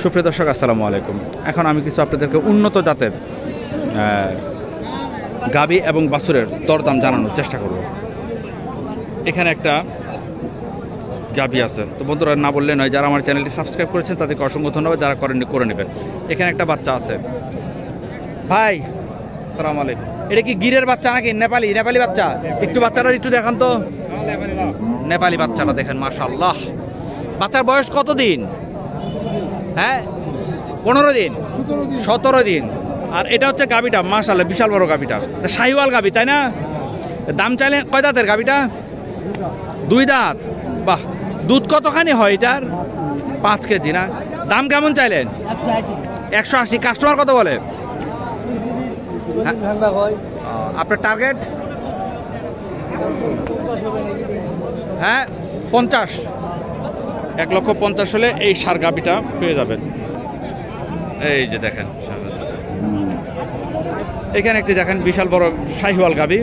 সুপ্রিয় দর্শক আসসালামু আলাইকুম। এখন আমি কিছু আপনাদেরকে উন্নত জাতের গাভী এবং বাছুরের দরদাম জানানোর চেষ্টা করব। এখানে একটা গাভী আছে, তো বন্ধুরা না বললে নয়, যারা আমার চ্যানেলটি সাবস্ক্রাইব করেছেন তাদেরকে অসংখ্য ধন্যবাদ, যারা করেননি করে নেবেন। এখানে একটা বাচ্চা আছে। ভাই আসসালামু আলাইকুম, এটা কি গিরের বাচ্চা নাকি নেপালি বাচ্চা? একটু বাচ্চাটা একটু দেখান তো। নেপালি বাচ্চাটা দেখেন, মাশাআল্লাহ। বাচ্চার বয়স কত দিন? হ্যাঁ 15 দিন 17 দিন। আর এটা হচ্ছে গাভীটা, মাশাআল্লাহ বিশাল বড় গাভীটা, শাহিওয়াল গাভী তাই না? দাম চাইলে কয় দাঁতের গাভীটা? 2 দাঁত। বাহ, দুধ কতখানি হয় এটার? 5 কেজি না? দাম কেমন চাইলেন? 180। কাস্টমার কত বলে? আপনার টার্গেট? হ্যাঁ 50। 1,50,000 হলে এই সার গাভীটা পেয়ে যাবেন। এই যে দেখেন, এখানে একটি দেখেন বিশাল বড় শাহিওয়াল গাভী,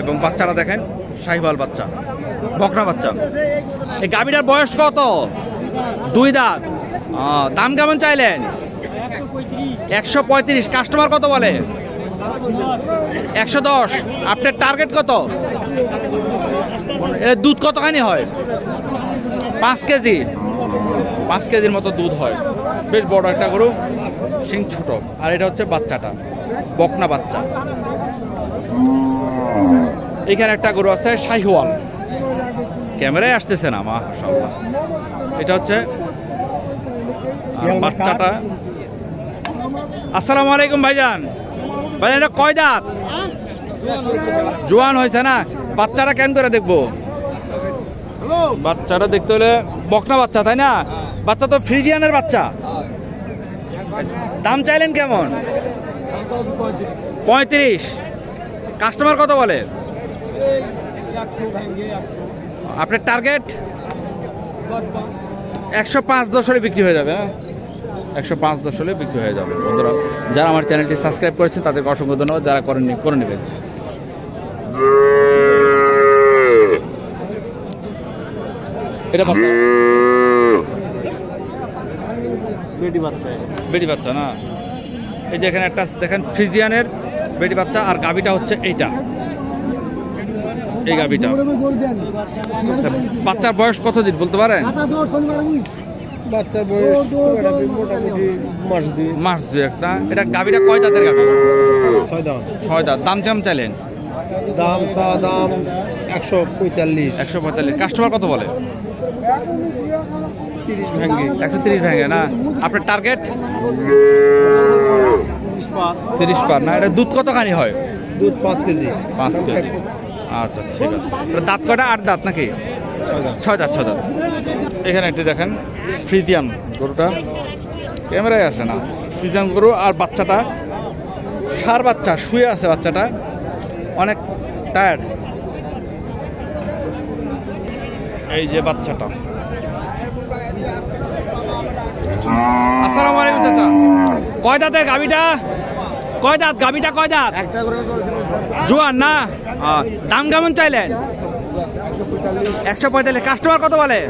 এবং বাচ্চারা দেখেন শাহিওয়াল বাচ্চা, বকনা বাচ্চা। এই গাভীটার বয়স কত? 2 দাঁত। দাম কেমন চাইলেন? 135। কাস্টমার কত বলে? 110। আপনার টার্গেট কত? এর দুধ কতখানি হয়? 5 কেজি। 5 কেজির মতো দুধ হয়। বেশ বড় একটা গরু, শিং ছোট। আর এটা হচ্ছে বাচ্চাটা, বকনা বাচ্চা। এখানে একটা গরু আছে শাহিওয়াল, ক্যামেরায় আসতেছে না, মাশাআল্লাহ। এটা হচ্ছে বাচ্চাটা। আসসালামু আলাইকুম ভাইজান। ভাইজান এটা কয় দাঁত? জোয়ান হয়েছে না? বাচ্চাটা কেন করে দেখবো? বাচ্চাটা দেখতে হলে বকনা বাচ্চা তাই না? বাচ্চা তো ফ্রিজিয়ানের বাচ্চা। দাম চাইলেন কেমন? 35। কাস্টমার কত বলে? আপনার টার্গেট? 105-10 হলে বিক্রি হয়ে যাবে। 105-10 হলে বিক্রি হয়ে যাবে। বন্ধুরা যারা আমার চ্যানেলটি সাবস্ক্রাইব করেছেন তাদেরকে অসংখ্য ধন্যবাদ, যারা করেননি করে নেবেন। এটা বেটি বাচ্চা না? এই যে এখানে একটা দেখেন ফ্রিজিয়ানের বেটি বাচ্চা, আর গাভীটা হচ্ছে এইটা, এই গাভীটা। বাচ্চার বয়স কত দিন বলতে পারেন? বাচ্চার বয়স মোটামুটি মাস 2 না? এটা গাভীটা কয় দাঁতের গাভী? 6 দাঁত। দাম কেমন চাইলেন? দাম 145। কাস্টমার কত বলে? 130 ভেঙে না? আপনার টার্গেট? 30 পার না? এটা দুধ কতখানি হয়? দুধ 5 কেজি। 5 কেজি। আচ্ছা ঠিক আছে। দাঁত কয়টা? 8 দাঁত নাকি? 6 দাঁত। এখানে একটি দেখেন ফ্রিজিয়ান গরুটা, ক্যামেরায় আসে না। ফ্রিজিয়ান গরু, আর বাচ্চাটা ষাঁড় বাচ্চা, শুয়ে আছে বাচ্চাটা, অনেক টায়ার্ড। এই যে বাচ্চাটা। আসসালামু আলাইকুম চাচা, কয় দাঁতের গাভীটা? কয় দাঁত গাভীটা? কয় দাঁত? জোয়ান না? দাম কেমন চাইলেন? 145। কাস্টমার কত বলে?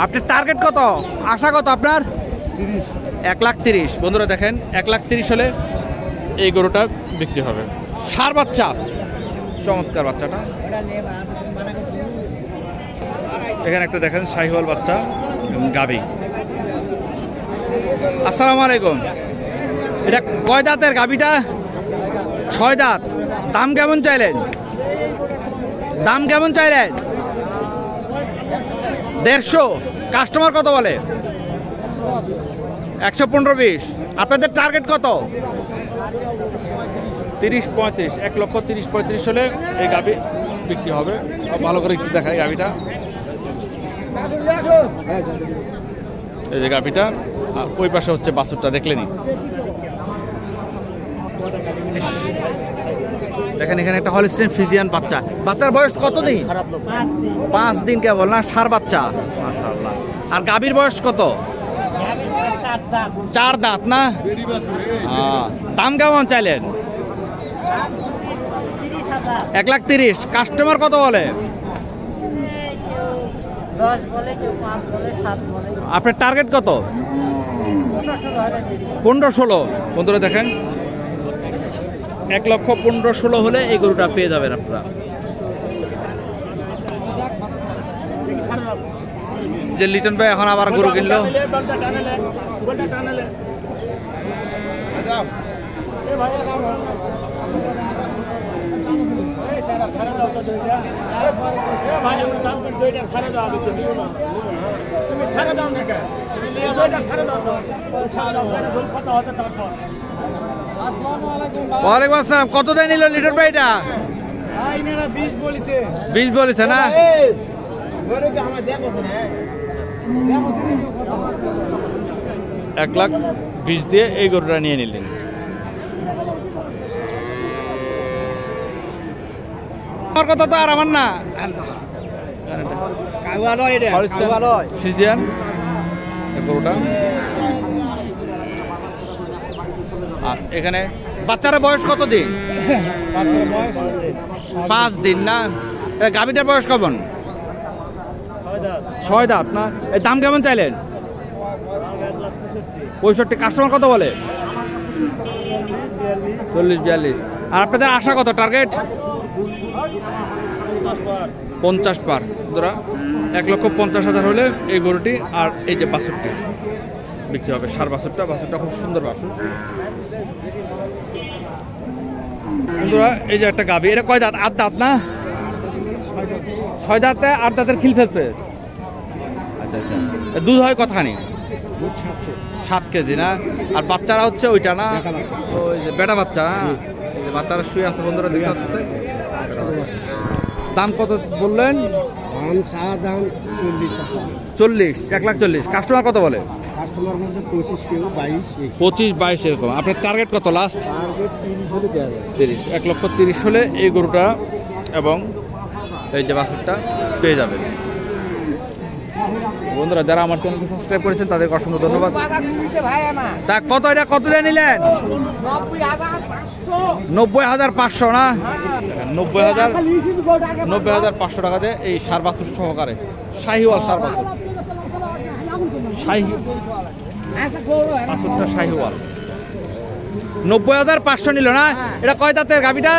আপনার টার্গেট কত? আশা কত আপনার? 1,30,000। বন্ধুরা দেখেন 1,30,000 হলে এই গরুটা বিক্রি হবে। ষাঁড় বাচ্চা, চমৎকার বাচ্চাটা। এখানে একটা দেখেন শাহিওয়াল বাচ্চা, গাভী। আসসালামু আলাইকুম, এটা কয় দাঁতের গাভীটা? 6 দাঁত। দাম কেমন চাইলেন? 150। কাস্টমার কত বলে? 115-20। আপনাদের টার্গেট কত? 30-35। 1,30,000-35,000 হলে এই গাভী বিক্রি হবে। ভালো করে একটু দেখাই গাভীটা। এই যে গাভীটা, আর ওই পাশে হচ্ছে বাছুরটা, দেখলেনি? দেখেন এখানে একটা হলস্টাইন ফ্রিজিয়ান বাচ্চা। বাচ্চার বয়স কত দিন? 5 দিন কেবল না? ষাঁড় বাচ্চা, মাশাআল্লাহ। আর গাভীর বয়স কত? 4 দাঁত না? দাম কেমন চাইলেন? 1,30,000। কাস্টমার কত বলে? 10 বলে, কেউ 5 বলে, 7 বলে। আপনার টার্গেট কত? 15-16। বন্ধুরা দেখেন, 1,15,16 হলে এই গরুটা পেয়ে যাবেন আপনারা। যে লিটন ভাই এখন আবার গরু কিনলো। ওয়ালাইকুম আসসালাম। কত দেয় নিল লিটন ভাই এটা? 20 বলেছে না? 1,20,000 দিয়ে এই গরুটা নিয়ে নিলেন। আমার কথা তো আর আমার না, ফ্রিজিয়ান গরুটা। আর এখানে বাচ্চারা বয়স কত দিন? 5 দিন না? গাভীটার বয়স কেমন? 6 দাঁত না? এর দাম কেমন চাইলেন? 65। কাস্টমার কত বলে? 40-42। আর আপনাদের আশা কত টার্গেট? 50 পার। ধরা 1,50,000 হলে এই গরুটি আর এই যে বাছুরটি বিক্রি হবে। সার বাছুরটা, বাছুরটা খুব সুন্দর বাছুর। বন্ধুরা এই যে একটা গাভী, এটা কয় দাঁত? 8 দাঁত না? 6 দাঁতে 8 দাঁতের খিল ফেলছে। আচ্ছা আচ্ছা। দুধ হয় কতখানি? 7 কেজি না? আর বাচ্চারা হচ্ছে ওইটা না, ওই যে বেটা বাচ্চা না? এই যে বাচ্চারা শুয়ে আছে বন্ধুরা দেখতে পাচ্ছে। দাম কত বললেন? দাম 40, 1,40,000। কাস্টমার কত বলে? কাস্টমার মধ্যে 25, কেউ 22। 25-22 এরকম। আপনার টার্গেট কত লাস্ট? 30 হলে দেওয়া যায়। 30। 1,30,000 হলে এই গরুটা এবং এই যে বাছুরটা পেয়ে যাবে। বন্ধুরা যারা আমার চ্যানেলকে সাবস্ক্রাইব করেছেন তাদেরকে অসংখ্য ধন্যবাদ। তা কত, এটা কত দিয়ে নিলেন? 90,500 না? 90,500 টাকা দিয়ে এই সার বাছুর সহকারে শাহিওয়াল সার বাছুর। বাছুরটা শাহিওয়াল 90,500 নিল না? এটা কয় দাঁতের গাভীটা?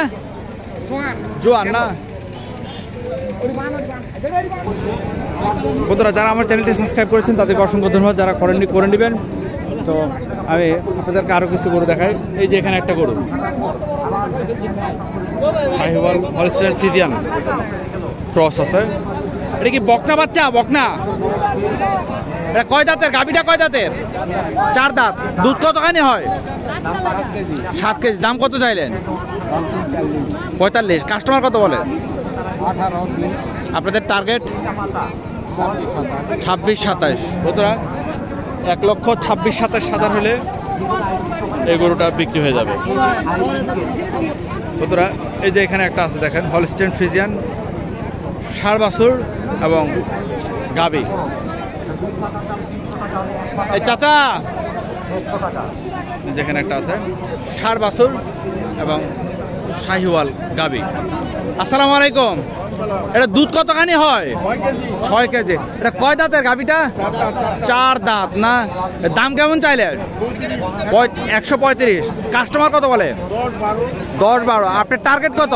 জোয়ান না? বন্ধুরা যারা আমার চ্যানেলটি সাবস্ক্রাইব করেছেন তাদেরকে অসংখ্য ধন্যবাদ। যারা করেননি করে নেবেন। তো আমি আপনাদেরকে আরও কিছু গরু দেখাই। এই যে এখানে একটা গরু শাহিওয়াল হলস্টাইন ফ্রিজিয়ান ক্রস আছে। এটা কি বকনা বাচ্চা? বকনা? এটা কয় দাঁতের? গাভীটা কয় দাঁতের? 4 দাঁত। দুধ কতখানি হয়? 7 কেজি। দাম কত চাইলেন? 45। কাস্টমার কত বলে? 18। আপনাদের টার্গেট 26-27। বন্ধুরা 1,26,000-27,000 হলে এই গরুটা বিক্রি হয়ে যাবে। বন্ধুরা এই যে এখানে একটা আছে দেখেন, হলস্টাইন ফ্রিজিয়ান ষাঁড় বাছুর এবং গাভী। এই চাচা যেখানে একটা আছে ষাঁড় বাছুর এবং শাহিওয়াল গাভী। আসসালামু আলাইকুম। এটা দুধ কতখানি হয়? 6 কেজি। এটা কয় দাঁতের গাভীটা? 4 দাঁত না? দাম কেমন চাইলেন? 135। কাস্টমার কত বলে? 10-12। আপনার টার্গেট কত?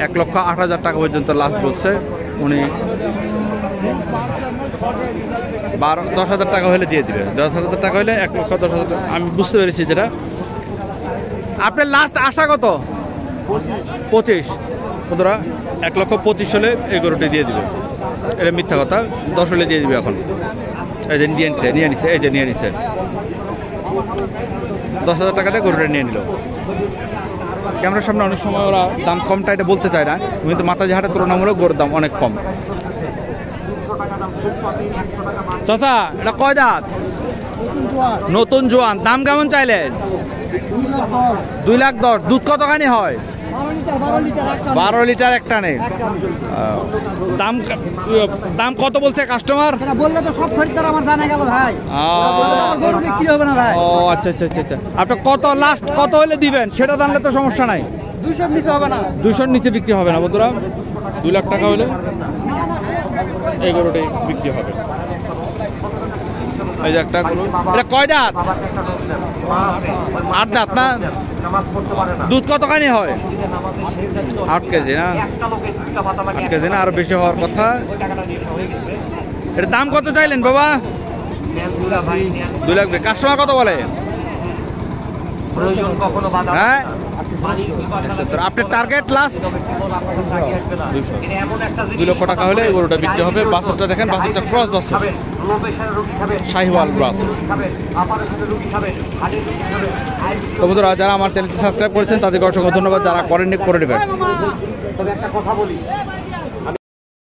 1,08,000 টাকা পর্যন্ত লাস্ট বলছে উনি। 10,000 টাকা হলে দিয়ে দিবে। 10,000 টাকা হলে 1,10,000 আমি বুঝতে পেরেছি যেটা। আপনার লাস্ট আশা কত? 25। বন্ধুরা 1,25,000 হলে এই গরুটি দিয়ে দিবে। এটা মিথ্যা কথা, 10 হলে দিয়ে দিবে। এখন এই যে নিয়ে নিছে এই যে নিয়ে নিছে 10,000 টাকাতে গরুটা নিয়ে নিল। ক্যামেরার সামনে অনেক সময় ওরা দাম কমটা এটা বলতে চায় না, কিন্তু মাতাজি হাটের তুলনামূলক গরুর দাম অনেক কম। চাচা এটা কয় দাঁত? নতুন জোয়ান। দাম কেমন চাইলেন? 2,10,000। দুধ কতখানি হয়? 12 লিটার একটা নেই। দাম দাম কত বলছে কাস্টমার? বললে তো সব খরিদ্দার আমার জানা গেল ভাই। গরু বিক্রি হবে না ভাই। ও আচ্ছা আচ্ছা আচ্ছা আচ্ছা। আপনি কত লাস্ট কত হলে দিবেন? সেটা জানলে তো সমস্যা নাই। 200 নিচে হবে না। 200-র নিচে বিক্রি হবে না বন্ধুরা। 2 লাখ টাকা হলে এই গরুটাই বিক্রি হবে। এই যে একটা গরু, এটা কয় দাঁত? 8 দাঁত না? দুধ কতখানি হয়? 8 কেজি না? 8 কেজি না, আরো বেশি হওয়ার কথা। এর দাম কত চাইলেন বাবা? 2 লাখ। কাস্টমার কত বলে? হ্যাঁ, আপনার টার্গেট লাস্ট 2 লক্ষ টাকা হলে এই গরুটা বিক্রি হবে। বাছুরটা দেখেন, বাছুরটা ক্রস বাছুর, শাহিওয়াল বাছুর। তো বন্ধুরা, যারা আমার চ্যানেলটি সাবস্ক্রাইব করেছেন তাদেরকে অসংখ্য ধন্যবাদ, যারা করেননি করে নেবেন। তবে একটা কথা বলি,